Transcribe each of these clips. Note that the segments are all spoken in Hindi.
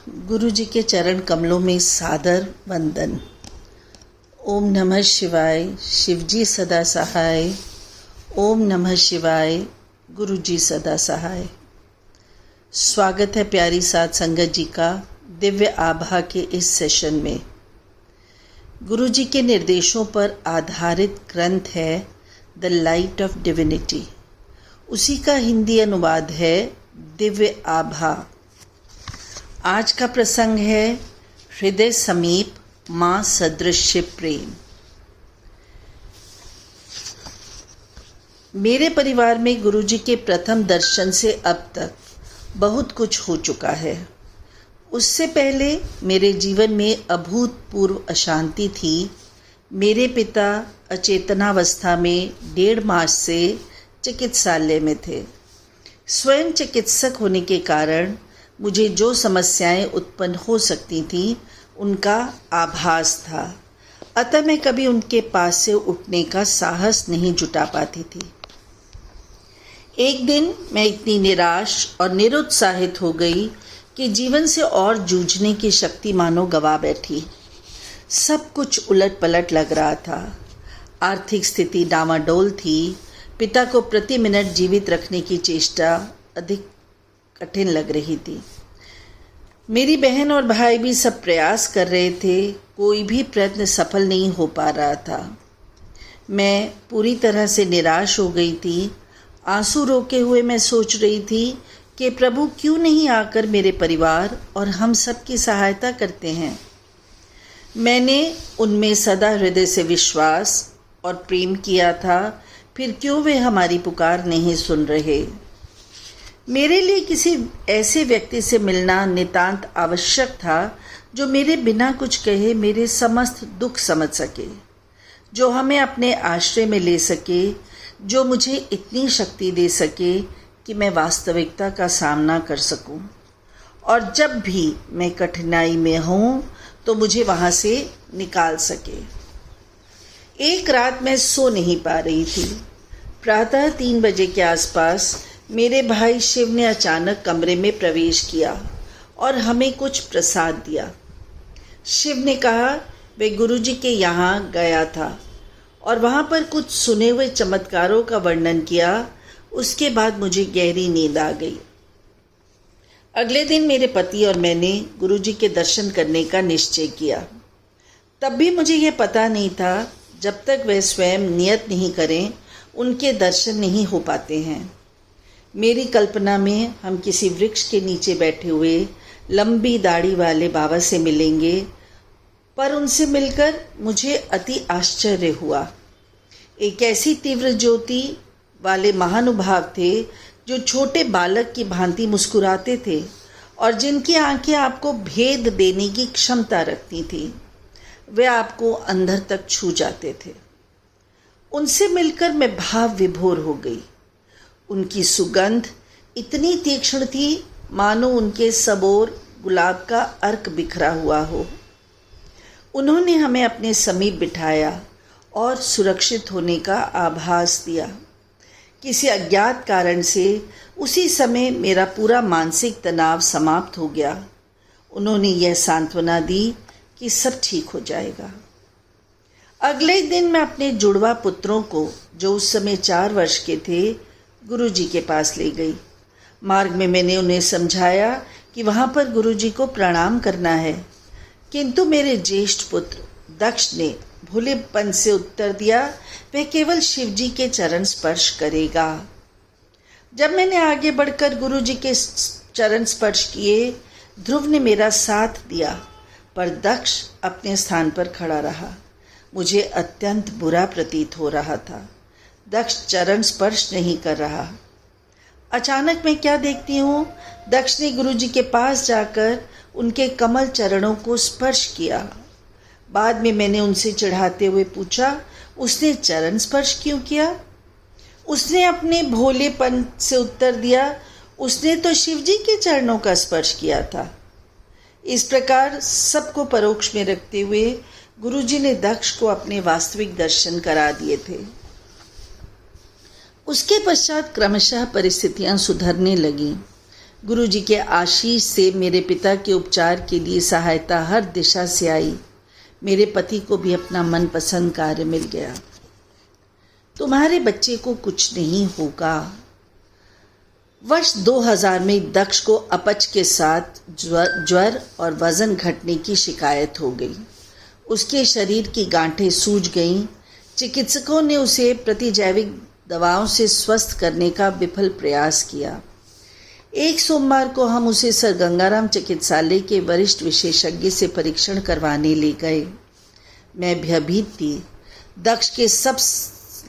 गुरु जी के चरण कमलों में सादर वंदन। ओम नमः शिवाय, शिवजी सदा सहाय। ओम नमः शिवाय, गुरु जी सदा सहाय। स्वागत है प्यारी साध संगत जी का दिव्य आभा के इस सेशन में। गुरु जी के निर्देशों पर आधारित ग्रंथ है द लाइट ऑफ डिविनिटी। उसी का हिंदी अनुवाद है दिव्य आभा। आज का प्रसंग है हृदय समीप माँ सदृश प्रेम। मेरे परिवार में गुरुजी के प्रथम दर्शन से अब तक बहुत कुछ हो चुका है। उससे पहले मेरे जीवन में अभूतपूर्व अशांति थी। मेरे पिता अचेतनावस्था में 1.5 मास से चिकित्सालय में थे। स्वयं चिकित्सक होने के कारण मुझे जो समस्याएं उत्पन्न हो सकती थीं उनका आभास था, अतः मैं कभी उनके पास से उठने का साहस नहीं जुटा पाती थी। एक दिन मैं इतनी निराश और निरुत्साहित हो गई कि जीवन से और जूझने की शक्ति मानो गवा बैठी। सब कुछ उलट पलट लग रहा था। आर्थिक स्थिति डामाडोल थी। पिता को प्रति मिनट जीवित रखने की चेष्टा अधिक कठिन लग रही थी। मेरी बहन और भाई भी सब प्रयास कर रहे थे, कोई भी प्रयत्न सफल नहीं हो पा रहा था। मैं पूरी तरह से निराश हो गई थी। आंसू रोके हुए मैं सोच रही थी कि प्रभु क्यों नहीं आकर मेरे परिवार और हम सब की सहायता करते हैं। मैंने उनमें सदा हृदय से विश्वास और प्रेम किया था, फिर क्यों वे हमारी पुकार नहीं सुन रहे। मेरे लिए किसी ऐसे व्यक्ति से मिलना नितांत आवश्यक था जो मेरे बिना कुछ कहे मेरे समस्त दुख समझ सके, जो हमें अपने आश्रय में ले सके, जो मुझे इतनी शक्ति दे सके कि मैं वास्तविकता का सामना कर सकूं, और जब भी मैं कठिनाई में हूं तो मुझे वहां से निकाल सके। एक रात मैं सो नहीं पा रही थी। प्रातः 3 बजे के आसपास मेरे भाई शिव ने अचानक कमरे में प्रवेश किया और हमें कुछ प्रसाद दिया। शिव ने कहा वे गुरुजी के यहाँ गया था और वहाँ पर कुछ सुने हुए चमत्कारों का वर्णन किया। उसके बाद मुझे गहरी नींद आ गई। अगले दिन मेरे पति और मैंने गुरुजी के दर्शन करने का निश्चय किया। तब भी मुझे यह पता नहीं था, जब तक वे स्वयं नियत नहीं करें उनके दर्शन नहीं हो पाते हैं। मेरी कल्पना में हम किसी वृक्ष के नीचे बैठे हुए लंबी दाढ़ी वाले बाबा से मिलेंगे, पर उनसे मिलकर मुझे अति आश्चर्य हुआ। एक ऐसी तीव्र ज्योति वाले महानुभाव थे जो छोटे बालक की भांति मुस्कुराते थे और जिनकी आंखें आपको भेद देने की क्षमता रखती थी। वे आपको अंदर तक छू जाते थे। उनसे मिलकर मैं भाव विभोर हो गई। उनकी सुगंध इतनी तीक्ष्ण थी मानो उनके सबोर गुलाब का अर्क बिखरा हुआ हो। उन्होंने हमें अपने समीप बिठाया और सुरक्षित होने का आभास दिया। किसी अज्ञात कारण से उसी समय मेरा पूरा मानसिक तनाव समाप्त हो गया। उन्होंने यह सांत्वना दी कि सब ठीक हो जाएगा। अगले दिन मैं अपने जुड़वा पुत्रों को, जो उस समय 4 वर्ष के थे, गुरुजी के पास ले गई। मार्ग में मैंने उन्हें समझाया कि वहाँ पर गुरुजी को प्रणाम करना है, किंतु मेरे ज्येष्ठ पुत्र दक्ष ने भोलेपन से उत्तर दिया वह केवल शिवजी के चरण स्पर्श करेगा। जब मैंने आगे बढ़कर गुरुजी के चरण स्पर्श किए, ध्रुव ने मेरा साथ दिया, पर दक्ष अपने स्थान पर खड़ा रहा। मुझे अत्यंत बुरा प्रतीत हो रहा था। दक्ष चरण स्पर्श नहीं कर रहा। अचानक मैं क्या देखती हूँ, दक्ष ने गुरुजी के पास जाकर उनके कमल चरणों को स्पर्श किया। बाद में मैंने उनसे चिढ़ाते हुए पूछा, उसने चरण स्पर्श क्यों किया? उसने अपने भोलेपन से उत्तर दिया, उसने तो शिवजी के चरणों का स्पर्श किया था। इस प्रकार सबको परोक्ष में रखते हुए गुरुजी ने दक्ष को अपने वास्तविक दर्शन करा दिए थे। उसके पश्चात क्रमशः परिस्थितियां सुधरने लगीं। गुरुजी के आशीष से मेरे पिता के उपचार के लिए सहायता हर दिशा से आई। मेरे पति को भी अपना मनपसंद कार्य मिल गया। तुम्हारे बच्चे को कुछ नहीं होगा। वर्ष 2000 में दक्ष को अपच के साथ ज्वर और वजन घटने की शिकायत हो गई। उसके शरीर की गांठें सूज गईं। चिकित्सकों ने उसे प्रतिजैविक दवाओं से स्वस्थ करने का विफल प्रयास किया। एक सोमवार को हम उसे सर गंगाराम चिकित्सालय के वरिष्ठ विशेषज्ञ से परीक्षण करवाने ले गए। मैं भयभीत थी। दक्ष के सब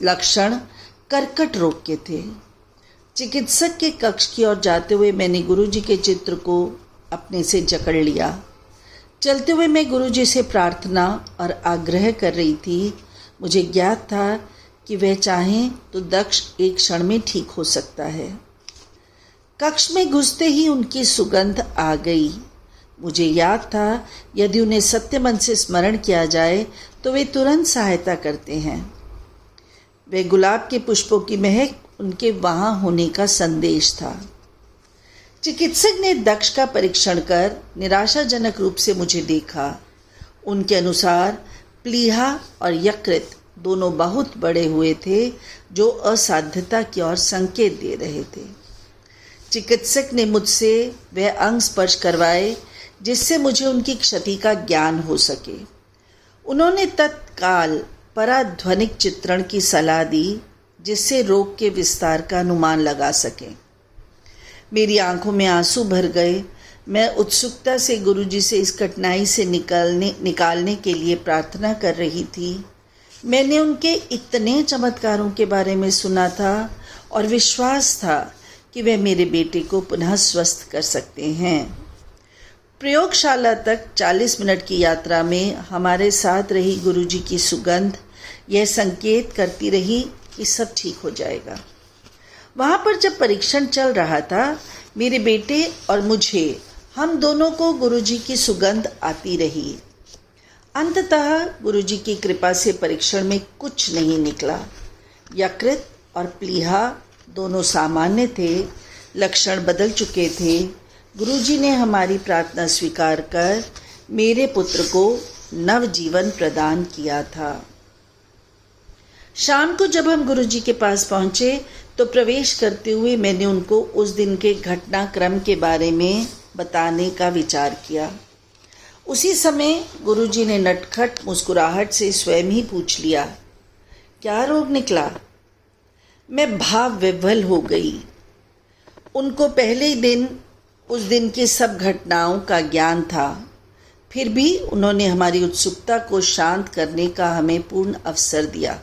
लक्षण कर्कट रोग के थे। चिकित्सक के कक्ष की ओर जाते हुए मैंने गुरुजी के चित्र को अपने से जकड़ लिया। चलते हुए मैं गुरुजी से प्रार्थना और आग्रह कर रही थी। मुझे ज्ञात था कि वह चाहें तो दक्ष एक क्षण में ठीक हो सकता है। कक्ष में घुसते ही उनकी सुगंध आ गई। मुझे याद था यदि उन्हें सत्य मन से स्मरण किया जाए तो वे तुरंत सहायता करते हैं। वे गुलाब के पुष्पों की महक उनके वहाँ होने का संदेश था। चिकित्सक ने दक्ष का परीक्षण कर निराशाजनक रूप से मुझे देखा। उनके अनुसार प्लीहा और यकृत दोनों बहुत बड़े हुए थे, जो असाध्यता की ओर संकेत दे रहे थे। चिकित्सक ने मुझसे वह अंग स्पर्श करवाए जिससे मुझे उनकी क्षति का ज्ञान हो सके। उन्होंने तत्काल पराध्वनिक चित्रण की सलाह दी जिससे रोग के विस्तार का अनुमान लगा सकें। मेरी आंखों में आंसू भर गए। मैं उत्सुकता से गुरुजी से इस कठिनाई से निकालने के लिए प्रार्थना कर रही थी। मैंने उनके इतने चमत्कारों के बारे में सुना था और विश्वास था कि वह मेरे बेटे को पुनः स्वस्थ कर सकते हैं। प्रयोगशाला तक 40 मिनट की यात्रा में हमारे साथ रही गुरुजी की सुगंध यह संकेत करती रही कि सब ठीक हो जाएगा। वहाँ पर जब परीक्षण चल रहा था, मेरे बेटे और मुझे, हम दोनों को गुरुजी की सुगंध आती रही। अंततः गुरुजी की कृपा से परीक्षण में कुछ नहीं निकला। यकृत और प्लीहा दोनों सामान्य थे, लक्षण बदल चुके थे। गुरुजी ने हमारी प्रार्थना स्वीकार कर मेरे पुत्र को नवजीवन प्रदान किया था। शाम को जब हम गुरुजी के पास पहुंचे तो प्रवेश करते हुए मैंने उनको उस दिन के घटनाक्रम के बारे में बताने का विचार किया। उसी समय गुरुजी ने नटखट मुस्कुराहट से स्वयं ही पूछ लिया, क्या रोग निकला? मैं भाव विह्वल हो गई। उनको पहले ही दिन उस दिन की सब घटनाओं का ज्ञान था, फिर भी उन्होंने हमारी उत्सुकता को शांत करने का हमें पूर्ण अवसर दिया।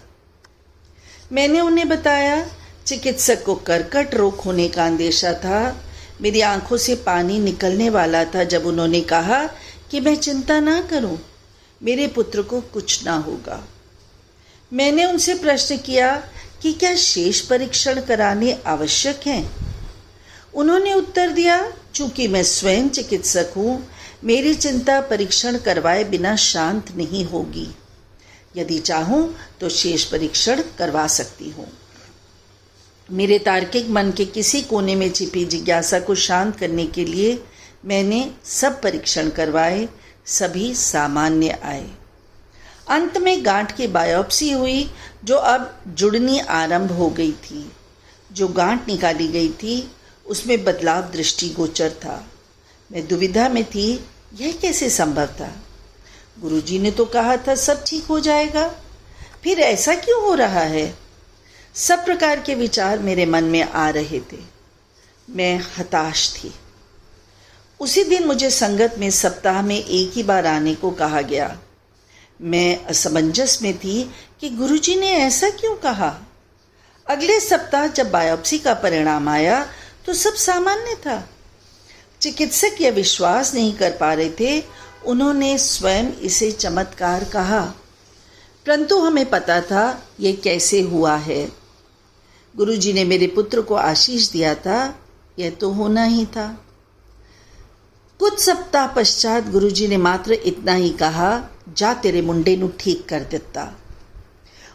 मैंने उन्हें बताया चिकित्सक को कर्कट रोग होने का अंदेशा था। मेरी आंखों से पानी निकलने वाला था जब उन्होंने कहा कि मैं चिंता ना करूं, मेरे पुत्र को कुछ ना होगा। मैंने उनसे प्रश्न किया कि क्या शेष परीक्षण कराने आवश्यक हैं? उन्होंने उत्तर दिया, चूंकि मैं स्वयं चिकित्सक हूँ, मेरी चिंता परीक्षण करवाए बिना शांत नहीं होगी। यदि चाहूँ तो शेष परीक्षण करवा सकती हूँ। मेरे तार्किक मन के किसी कोने में छिपी जिज्ञासा को शांत करने के लिए मैंने सब परीक्षण करवाए, सभी सामान्य आए। अंत में गांठ की बायोप्सी हुई जो अब जुड़नी आरंभ हो गई थी। जो गांठ निकाली गई थी उसमें बदलाव दृष्टिगोचर था। मैं दुविधा में थी, यह कैसे संभव था? गुरुजी ने तो कहा था सब ठीक हो जाएगा, फिर ऐसा क्यों हो रहा है? सब प्रकार के विचार मेरे मन में आ रहे थे। मैं हताश थी। उसी दिन मुझे संगत में सप्ताह में एक ही बार आने को कहा गया। मैं असमंजस में थी कि गुरुजी ने ऐसा क्यों कहा। अगले सप्ताह जब बायोप्सी का परिणाम आया तो सब सामान्य था। चिकित्सक यह विश्वास नहीं कर पा रहे थे। उन्होंने स्वयं इसे चमत्कार कहा, परंतु हमें पता था यह कैसे हुआ है। गुरुजी ने मेरे पुत्र को आशीष दिया था, यह तो होना ही था। कुछ सप्ताह पश्चात गुरुजी ने मात्र इतना ही कहा, जा तेरे मुंडे नू ठीक कर दिता।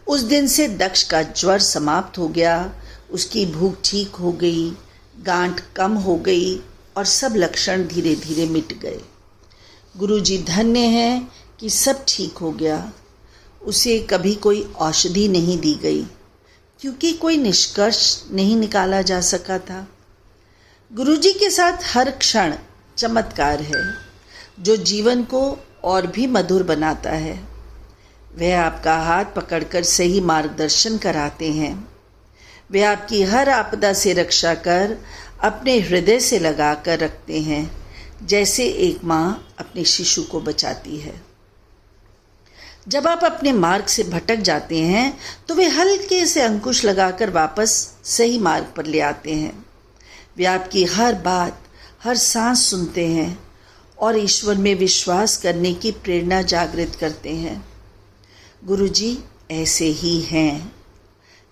उस दिन से दक्ष का ज्वर समाप्त हो गया, उसकी भूख ठीक हो गई, गांठ कम हो गई और सब लक्षण धीरे धीरे मिट गए। गुरुजी धन्य हैं कि सब ठीक हो गया। उसे कभी कोई औषधि नहीं दी गई क्योंकि कोई निष्कर्ष नहीं निकाला जा सका था। गुरुजी के साथ हर क्षण चमत्कार है जो जीवन को और भी मधुर बनाता है। वह आपका हाथ पकड़कर सही मार्गदर्शन कराते हैं। वे आपकी हर आपदा से रक्षा कर अपने हृदय से लगा कर रखते हैं, जैसे एक माँ अपने शिशु को बचाती है। जब आप अपने मार्ग से भटक जाते हैं तो वे हल्के से अंकुश लगाकर वापस सही मार्ग पर ले आते हैं। वे आपकी हर बात, हर सांस सुनते हैं और ईश्वर में विश्वास करने की प्रेरणा जागृत करते हैं। गुरुजी ऐसे ही हैं।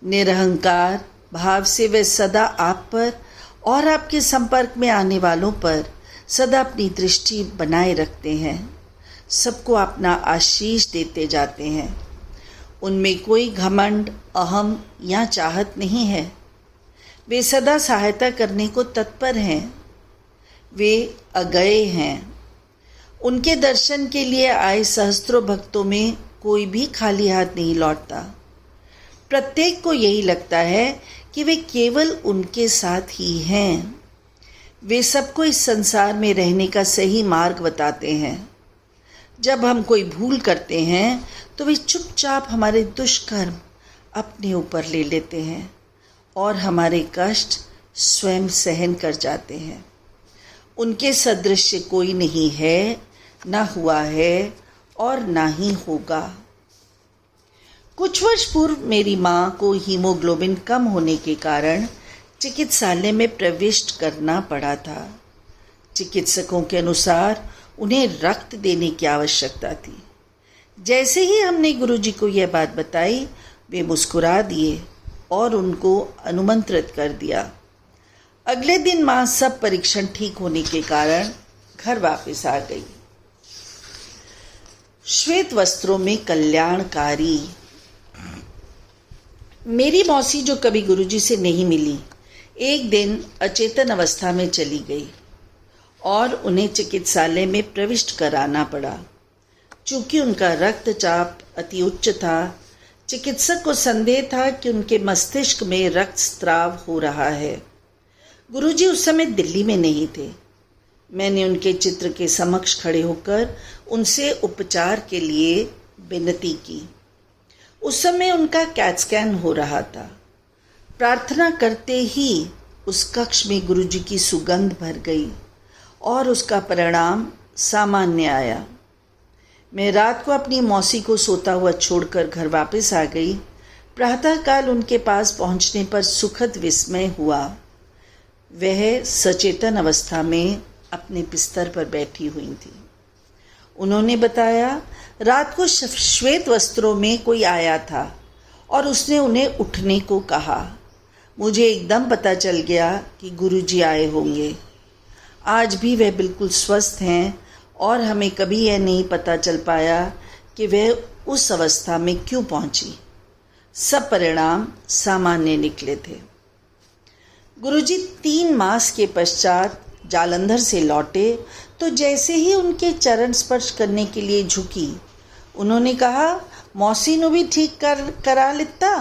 निरहंकार भाव से वे सदा आप पर और आपके संपर्क में आने वालों पर सदा अपनी दृष्टि बनाए रखते हैं। सबको अपना आशीष देते जाते हैं। उनमें कोई घमंड, अहम या चाहत नहीं है। वे सदा सहायता करने को तत्पर हैं। वे अगये हैं। उनके दर्शन के लिए आए सहस्त्रों भक्तों में कोई भी खाली हाथ नहीं लौटता। प्रत्येक को यही लगता है कि वे केवल उनके साथ ही हैं। वे सबको इस संसार में रहने का सही मार्ग बताते हैं। जब हम कोई भूल करते हैं तो वे चुपचाप हमारे दुष्कर्म अपने ऊपर ले लेते हैं और हमारे कष्ट स्वयं सहन कर जाते हैं। उनके सदृश कोई नहीं है, ना हुआ है और ना ही होगा। कुछ वर्ष पूर्व मेरी माँ को हीमोग्लोबिन कम होने के कारण चिकित्सालय में प्रविष्ट करना पड़ा था। चिकित्सकों के अनुसार उन्हें रक्त देने की आवश्यकता थी। जैसे ही हमने गुरुजी को यह बात बताई, वे मुस्कुरा दिए और उनको अनुमंत्रित कर दिया। अगले दिन माँ सब परीक्षण ठीक होने के कारण घर वापस आ गई। श्वेत वस्त्रों में कल्याणकारी। मेरी मौसी, जो कभी गुरुजी से नहीं मिली, एक दिन अचेतन अवस्था में चली गई और उन्हें चिकित्सालय में प्रविष्ट कराना पड़ा। चूंकि उनका रक्तचाप अति उच्च था, चिकित्सक को संदेह था कि उनके मस्तिष्क में रक्तस्राव हो रहा है। गुरुजी उस समय दिल्ली में नहीं थे। मैंने उनके चित्र के समक्ष खड़े होकर उनसे उपचार के लिए विनती की। उस समय उनका कैट स्कैन हो रहा था। प्रार्थना करते ही उस कक्ष में गुरुजी की सुगंध भर गई और उसका परिणाम सामान्य आया। मैं रात को अपनी मौसी को सोता हुआ छोड़कर घर वापस आ गई। प्रातःकाल उनके पास पहुंचने पर सुखद विस्मय हुआ। वह सचेतन अवस्था में अपने बिस्तर पर बैठी हुई थी। उन्होंने बताया, रात को श्वेत वस्त्रों में कोई आया था और उसने उन्हें उठने को कहा। मुझे एकदम पता चल गया कि गुरुजी आए होंगे। आज भी वह बिल्कुल स्वस्थ हैं और हमें कभी यह नहीं पता चल पाया कि वह उस अवस्था में क्यों पहुंची। सब परिणाम सामान्य निकले थे। गुरुजी 3 मास के पश्चात जालंधर से लौटे तो जैसे ही उनके चरण स्पर्श करने के लिए झुकी, उन्होंने कहा, मौसी नु भी ठीक करा लेता।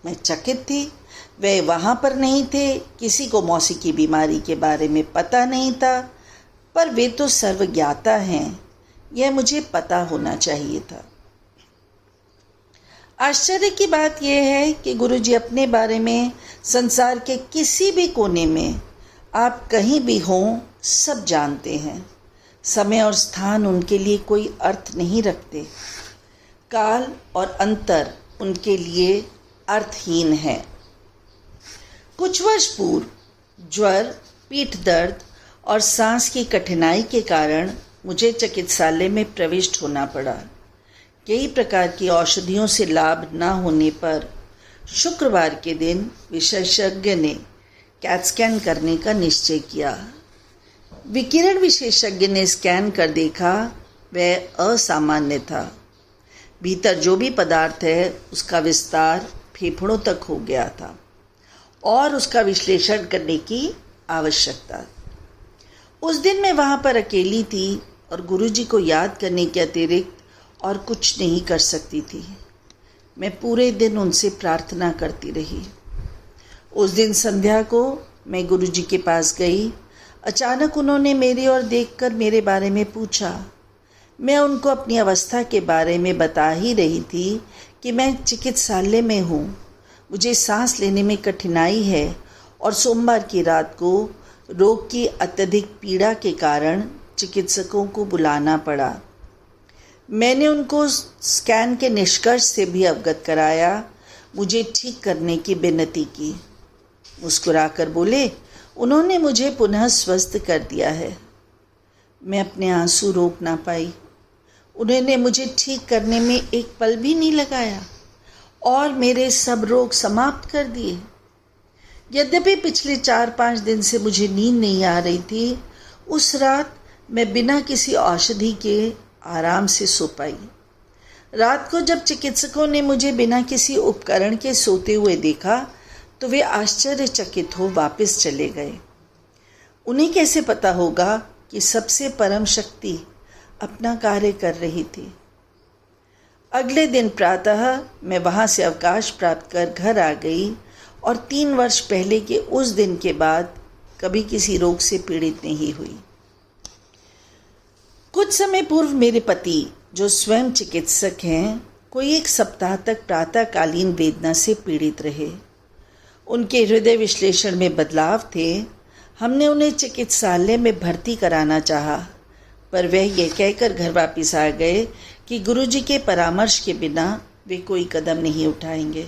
मैं चकित थी। वे वहाँ पर नहीं थे। किसी को मौसी की बीमारी के बारे में पता नहीं था, पर वे तो सर्वज्ञाता हैं। यह मुझे पता होना चाहिए था। आश्चर्य की बात यह है कि गुरुजी अपने बारे में संसार के किसी भी कोने में, आप कहीं भी हों, सब जानते हैं। समय और स्थान उनके लिए कोई अर्थ नहीं रखते। काल और अंतर उनके लिए अर्थहीन है। कुछ वर्ष पूर्व ज्वर, पीठ दर्द और सांस की कठिनाई के कारण मुझे चिकित्सालय में प्रविष्ट होना पड़ा। कई प्रकार की औषधियों से लाभ न होने पर शुक्रवार के दिन विशेषज्ञ ने कैट स्कैन करने का निश्चय किया। विकिरण विशेषज्ञ ने स्कैन कर देखा, वह असामान्य था। भीतर जो भी पदार्थ है उसका विस्तार फेफड़ों तक हो गया था और उसका विश्लेषण करने की आवश्यकता। उस दिन मैं वहाँ पर अकेली थी और गुरुजी को याद करने के अतिरिक्त और कुछ नहीं कर सकती थी। मैं पूरे दिन उनसे प्रार्थना करती रही। उस दिन संध्या को मैं गुरुजी के पास गई। अचानक उन्होंने मेरी ओर देखकर मेरे बारे में पूछा। मैं उनको अपनी अवस्था के बारे में बता ही रही थी कि मैं चिकित्सालय में हूँ, मुझे सांस लेने में कठिनाई है और सोमवार की रात को रोग की अत्यधिक पीड़ा के कारण चिकित्सकों को बुलाना पड़ा। मैंने उनको स्कैन के निष्कर्ष से भी अवगत कराया, मुझे ठीक करने की विनती की। मुस्कुराकर बोले, उन्होंने मुझे पुनः स्वस्थ कर दिया है। मैं अपने आंसू रोक ना पाई। उन्होंने मुझे ठीक करने में एक पल भी नहीं लगाया और मेरे सब रोग समाप्त कर दिए। यद्यपि पिछले 4-5 दिन से मुझे नींद नहीं आ रही थी, उस रात मैं बिना किसी औषधि के आराम से सो पाई। रात को जब चिकित्सकों ने मुझे बिना किसी उपकरण के सोते हुए देखा तो वे आश्चर्यचकित हो वापस चले गए। उन्हें कैसे पता होगा कि सबसे परम शक्ति अपना कार्य कर रही थी। अगले दिन प्रातः मैं वहाँ से अवकाश प्राप्त कर घर आ गई और 3 वर्ष पहले के उस दिन के बाद कभी किसी रोग से पीड़ित नहीं हुई। कुछ समय पूर्व मेरे पति, जो स्वयं चिकित्सक हैं, कोई 1 सप्ताह तक प्रातःकालीन वेदना से पीड़ित रहे। उनके हृदय विश्लेषण में बदलाव थे। हमने उन्हें चिकित्सालय में भर्ती कराना चाहा, पर वह यह कहकर घर वापस आ गए कि गुरुजी के परामर्श के बिना वे कोई कदम नहीं उठाएंगे।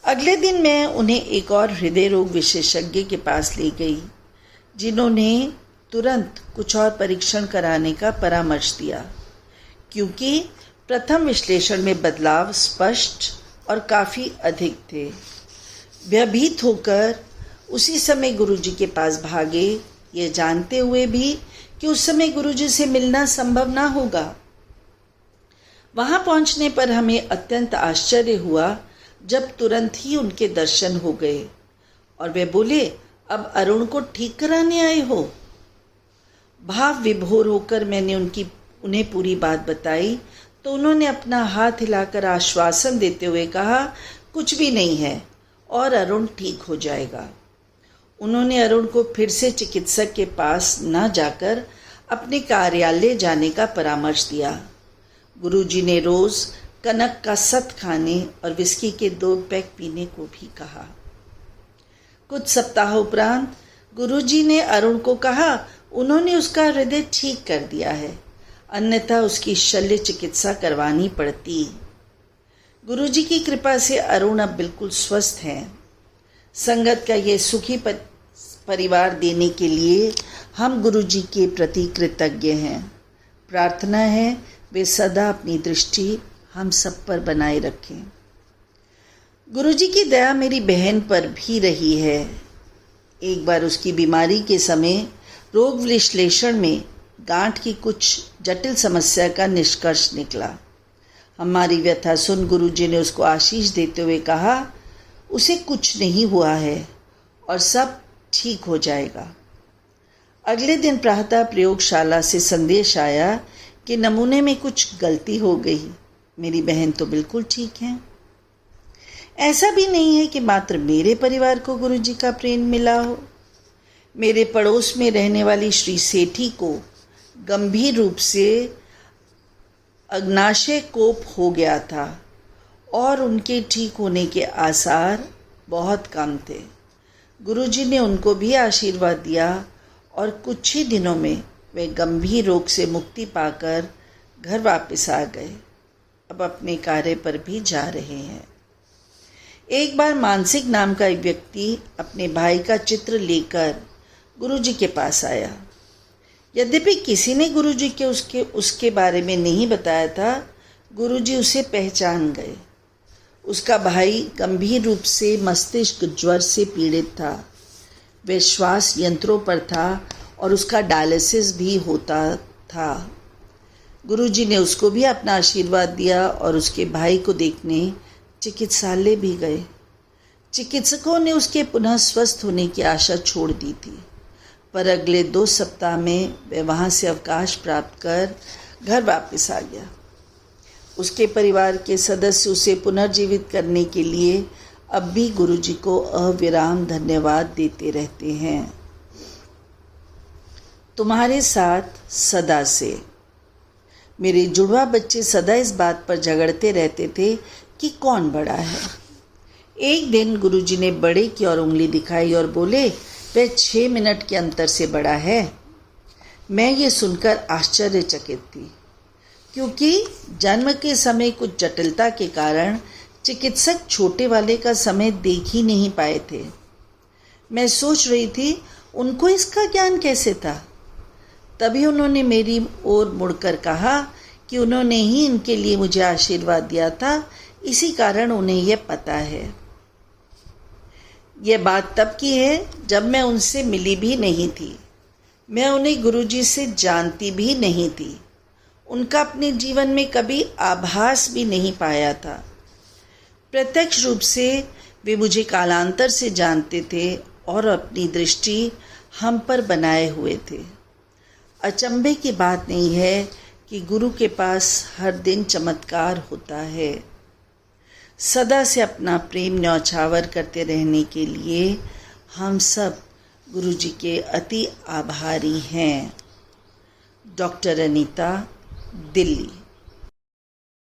अगले दिन मैं उन्हें एक और हृदय रोग विशेषज्ञ के पास ले गई, जिन्होंने तुरंत कुछ और परीक्षण कराने का परामर्श दिया, क्योंकि प्रथम विश्लेषण में बदलाव स्पष्ट और काफ़ी अधिक थे। भयभीत होकर उसी समय गुरुजी के पास भागे, ये जानते हुए भी कि उस समय गुरुजी से मिलना संभव ना होगा। वहां पहुंचने पर हमें अत्यंत आश्चर्य हुआ जब तुरंत ही उनके दर्शन हो गए और वे बोले, अब अरुण को ठीक कराने आए हो। भाव विभोर होकर मैंने उन्हें पूरी बात बताई तो उन्होंने अपना हाथ हिलाकर आश्वासन देते हुए कहा, कुछ भी नहीं है और अरुण ठीक हो जाएगा। उन्होंने अरुण को फिर से चिकित्सक के पास न जाकर अपने कार्यालय जाने का परामर्श दिया। गुरुजी ने रोज कनक का सत खाने और विस्की के 2 पैक पीने को भी कहा। कुछ सप्ताह उपरांत गुरुजी ने अरुण को कहा, उन्होंने उसका हृदय ठीक कर दिया है, अन्यथा उसकी शल्य चिकित्सा करवानी पड़ती। गुरुजी की कृपा से अरुण अब बिल्कुल स्वस्थ हैं। संगत का ये सुखी परिवार देने के लिए हम गुरुजी के प्रति कृतज्ञ हैं। प्रार्थना है वे सदा अपनी दृष्टि हम सब पर बनाए रखें। गुरुजी की दया मेरी बहन पर भी रही है। एक बार उसकी बीमारी के समय रोग विश्लेषण में गांठ की कुछ जटिल समस्या का निष्कर्ष निकला। हमारी व्यथा सुन गुरुजी ने उसको आशीष देते हुए कहा, उसे कुछ नहीं हुआ है और सब ठीक हो जाएगा। अगले दिन प्रातः प्रयोगशाला से संदेश आया कि नमूने में कुछ गलती हो गई। मेरी बहन तो बिल्कुल ठीक है। ऐसा भी नहीं है कि मात्र मेरे परिवार को गुरुजी का प्रेम मिला हो। मेरे पड़ोस में रहने वाली श्री सेठी को गंभीर रूप से अग्नाशय कोप हो गया था और उनके ठीक होने के आसार बहुत कम थे। गुरुजी ने उनको भी आशीर्वाद दिया और कुछ ही दिनों में वे गंभीर रोग से मुक्ति पाकर घर वापस आ गए। अब अपने कार्य पर भी जा रहे हैं। एक बार मानसिक नाम का एक व्यक्ति अपने भाई का चित्र लेकर गुरुजी के पास आया। यद्यपि किसी ने गुरुजी के उसके बारे में नहीं बताया था, गुरुजी उसे पहचान गए। उसका भाई गंभीर रूप से मस्तिष्क ज्वर से पीड़ित था। वह श्वास यंत्रों पर था और उसका डायलिसिस भी होता था। गुरुजी ने उसको भी अपना आशीर्वाद दिया और उसके भाई को देखने चिकित्सालय भी गए। चिकित्सकों ने उसके पुनः स्वस्थ होने की आशा छोड़ दी थी, पर अगले 2 सप्ताह में वह वहाँ से अवकाश प्राप्त कर घर वापस आ गया। उसके परिवार के सदस्य उसे पुनर्जीवित करने के लिए अब भी गुरुजी को अविराम धन्यवाद देते रहते हैं। तुम्हारे साथ सदा से। मेरे जुड़वा बच्चे सदा इस बात पर झगड़ते रहते थे कि कौन बड़ा है। एक दिन गुरुजी ने बड़े की ओर उंगली दिखाई और बोले, वह 6 मिनट के अंतर से बड़ा है। मैं ये सुनकर आश्चर्यचकित थी, क्योंकि जन्म के समय कुछ जटिलता के कारण चिकित्सक छोटे वाले का समय देख ही नहीं पाए थे। मैं सोच रही थी उनको इसका ज्ञान कैसे था। तभी उन्होंने मेरी ओर मुड़कर कहा कि उन्होंने ही इनके लिए मुझे आशीर्वाद दिया था, इसी कारण उन्हें यह पता है। यह बात तब की है जब मैं उनसे मिली भी नहीं थी। मैं उन्हें गुरुजी से जानती भी नहीं थी। उनका अपने जीवन में कभी आभास भी नहीं पाया था। प्रत्यक्ष रूप से वे मुझे कालांतर से जानते थे और अपनी दृष्टि हम पर बनाए हुए थे। अचंभे की बात नहीं है कि गुरु के पास हर दिन चमत्कार होता है। सदा से अपना प्रेम न्यौछावर करते रहने के लिए हम सब गुरुजी के अति आभारी हैं। डॉक्टर अनीता, दिल्ली।